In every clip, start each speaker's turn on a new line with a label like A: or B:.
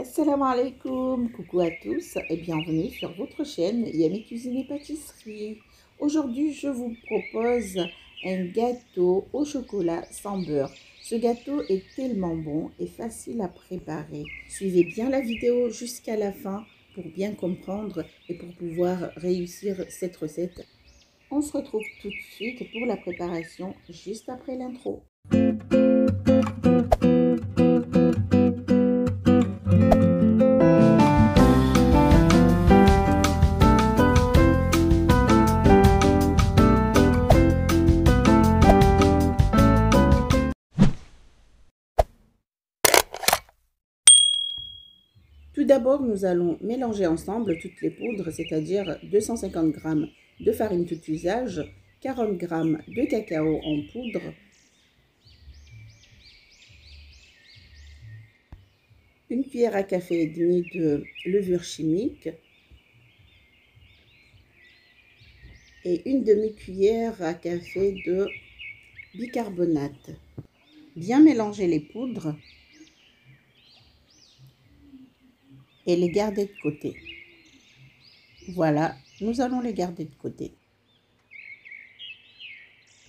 A: Assalamu alaikum, coucou à tous et bienvenue sur votre chaîne Yami Cuisine et Pâtisserie. Aujourd'hui, je vous propose un gâteau au chocolat sans beurre. Ce gâteau est tellement bon et facile à préparer. Suivez bien la vidéo jusqu'à la fin pour bien comprendre et pour pouvoir réussir cette recette. On se retrouve tout de suite pour la préparation juste après l'intro. Tout d'abord, nous allons mélanger ensemble toutes les poudres, c'est-à-dire 250 g de farine tout usage, 40 g de cacao en poudre, une cuillère à café et demie de levure chimique et une demi-cuillère à café de bicarbonate. Bien mélanger les poudres et les garder de côté. Voilà, nous allons les garder de côté.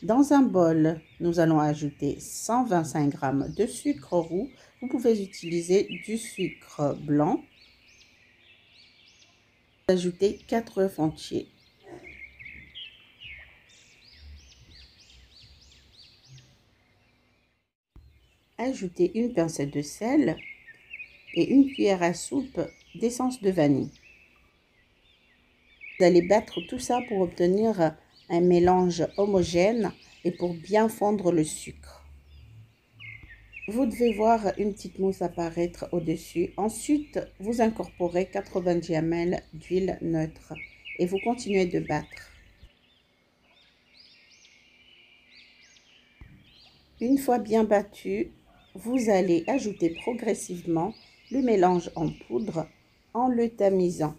A: Dans un bol, nous allons ajouter 125 g de sucre roux. Vous pouvez utiliser du sucre blanc. Ajoutez 4 œufs entiers. Ajoutez une pincée de sel et une cuillère à soupe d'essence de vanille. Vous allez battre tout ça pour obtenir un mélange homogène et pour bien fondre le sucre. Vous devez voir une petite mousse apparaître au-dessus. Ensuite, vous incorporez 90 ml d'huile neutre et vous continuez de battre. Une fois bien battu, vous allez ajouter progressivement le mélange en poudre en le tamisant.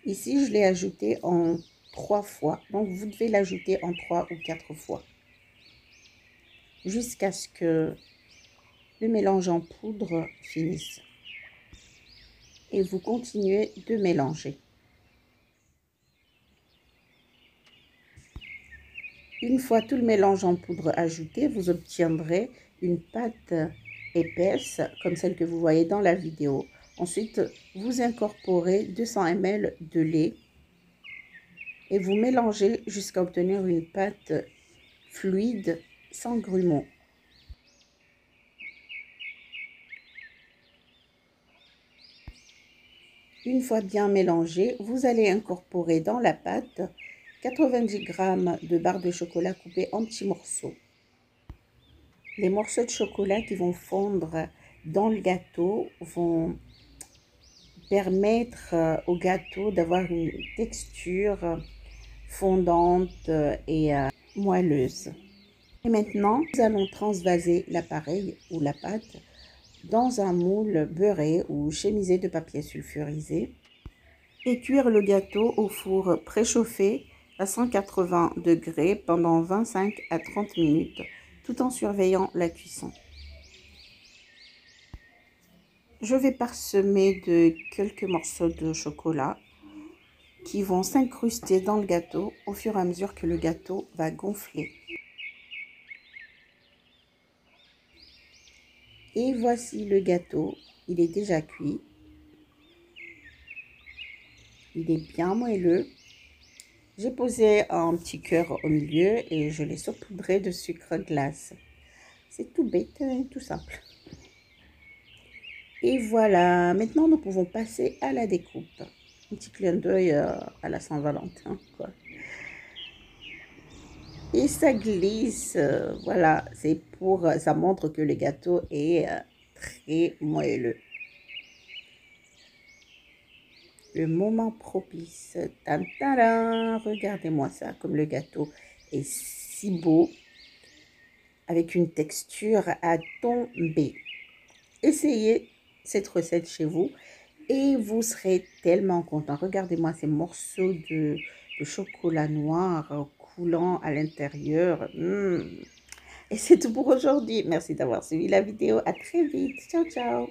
A: Ici, je l'ai ajouté en 3 fois, donc vous devez l'ajouter en 3 ou 4 fois jusqu'à ce que le mélange en poudre finisse. Et vous continuez de mélanger. Une fois tout le mélange en poudre ajouté, vous obtiendrez une pâte épaisse comme celle que vous voyez dans la vidéo. Ensuite, vous incorporez 200 ml de lait et vous mélangez jusqu'à obtenir une pâte fluide sans grumeaux. Une fois bien mélangé, vous allez incorporer dans la pâte 90 g de barres de chocolat coupées en petits morceaux. Les morceaux de chocolat qui vont fondre dans le gâteau vont permettre au gâteau d'avoir une texture fondante et moelleuse. Et maintenant, nous allons transvaser l'appareil ou la pâte dans un moule beurré ou chemisé de papier sulfurisé et cuire le gâteau au four préchauffé à 180 degrés pendant 25 à 30 minutes tout en surveillant la cuisson. Je vais parsemer de quelques morceaux de chocolat qui vont s'incruster dans le gâteau au fur et à mesure que le gâteau va gonfler. Et voici le gâteau, il est déjà cuit. Il est bien moelleux. J'ai posé un petit cœur au milieu et je l'ai saupoudré de sucre glace. C'est tout bête et tout simple. Et voilà, maintenant nous pouvons passer à la découpe. Un petit clin d'œil à la Saint-Valentin, quoi. Et ça glisse, voilà, c'est pour, ça montre que le gâteau est très moelleux. Le moment propice, tantara, regardez-moi ça, comme le gâteau est si beau, avec une texture à tomber. Essayez cette recette chez vous et vous serez tellement content. Regardez-moi ces morceaux de chocolat noir coulant à l'intérieur. Et c'est tout pour aujourd'hui. Merci d'avoir suivi la vidéo. À très vite. Ciao, ciao.